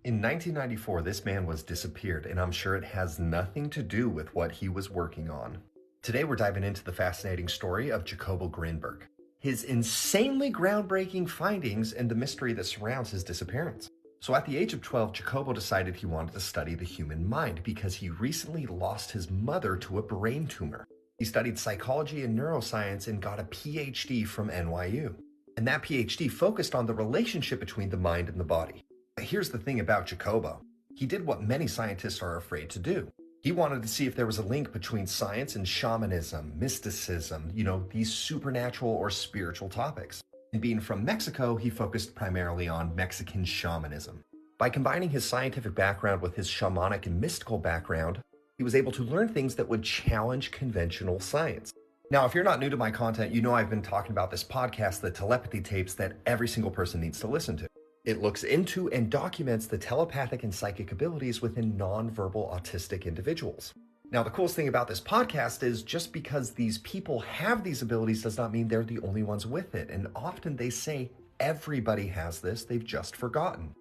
In 1994, this man was disappeared, and I'm sure it has nothing to do with what he was working on. Today, we're diving into the fascinating story of Jacobo Grinberg, his insanely groundbreaking findings, and the mystery that surrounds his disappearance. So at the age of 12, Jacobo decided he wanted to study the human mind because he recently lost his mother to a brain tumor. He studied psychology and neuroscience and got a PhD from NYU. And that PhD focused on the relationship between the mind and the body. But here's the thing about Jacobo. He did what many scientists are afraid to do. He wanted to see if there was a link between science and shamanism, mysticism, these supernatural or spiritual topics. And being from Mexico, he focused primarily on Mexican shamanism. By combining his scientific background with his shamanic and mystical background, he was able to learn things that would challenge conventional science. Now, if you're not new to my content, you know I've been talking about this podcast, the telepathy tapes that every single person needs to listen to. It looks into and documents the telepathic and psychic abilities within nonverbal autistic individuals. Now, the coolest thing about this podcast is just because these people have these abilities does not mean they're the only ones with it. And often they say everybody has this, they've just forgotten.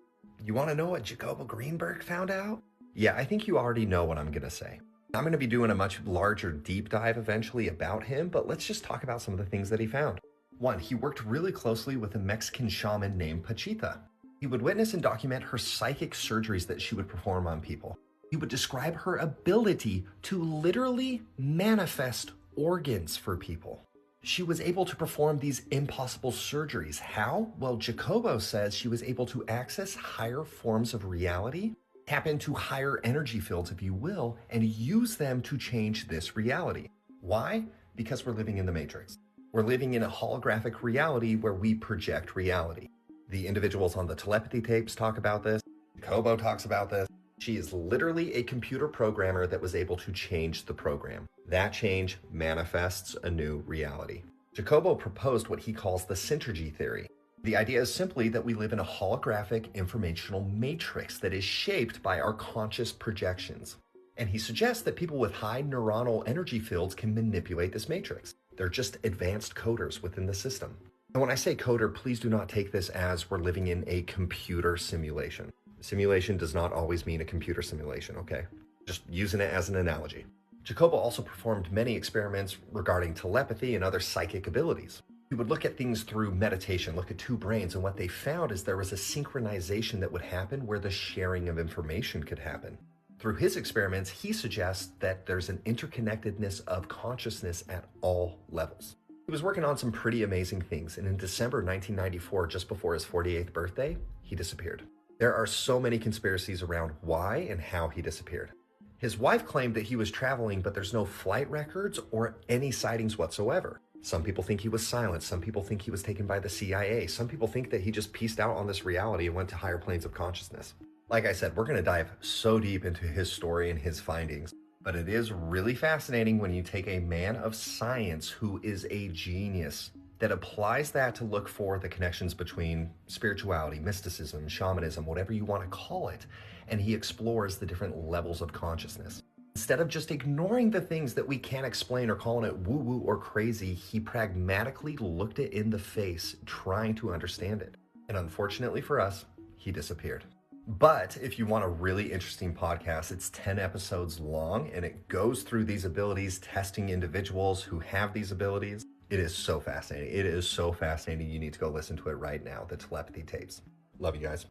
You want to know what Jacobo Greenberg found out? Yeah, I think you already know what I'm going to say. I'm going to be doing a much larger deep dive eventually about him, but let's just talk about some of the things that he found. One, he worked really closely with a Mexican shaman named Pachita. He would witness and document her psychic surgeries that she would perform on people. He would describe her ability to literally manifest organs for people. She was able to perform these impossible surgeries. How? Well, Jacobo says she was able to access higher forms of reality, tap into higher energy fields, if you will, and use them to change this reality. Why? Because we're living in the Matrix. We're living in a holographic reality where we project reality. The individuals on the telepathy tapes talk about this. Jacobo talks about this. She is literally a computer programmer that was able to change the program. That change manifests a new reality. Jacobo proposed what he calls the synergy theory. The idea is simply that we live in a holographic informational matrix that is shaped by our conscious projections. And he suggests that people with high neuronal energy fields can manipulate this matrix. They're just advanced coders within the system. And when I say coder, please do not take this as we're living in a computer simulation. Simulation does not always mean a computer simulation, okay? Just using it as an analogy. Jacobo also performed many experiments regarding telepathy and other psychic abilities. He would look at things through meditation, look at two brains, and what they found is there was a synchronization that would happen where the sharing of information could happen. Through his experiments, he suggests that there's an interconnectedness of consciousness at all levels. He was working on some pretty amazing things, and in December 1994, just before his 48th birthday, he disappeared. There are so many conspiracies around why and how he disappeared. His wife claimed that he was traveling, but there's no flight records or any sightings whatsoever. Some people think he was silent. Some people think he was taken by the CIA. Some people think that he just pieced out on this reality and went to higher planes of consciousness. Like I said, we're going to dive so deep into his story and his findings, but it is really fascinating when you take a man of science who is a genius that applies that to look for the connections between spirituality, mysticism, shamanism, whatever you want to call it, and he explores the different levels of consciousness. Instead of just ignoring the things that we can't explain or calling it woo-woo or crazy, he pragmatically looked it in the face, trying to understand it. And unfortunately for us, he disappeared. But if you want a really interesting podcast, it's 10 episodes long, and it goes through these abilities, testing individuals who have these abilities. It is so fascinating. It is so fascinating. You need to go listen to it right now, the telepathy tapes. Love you guys.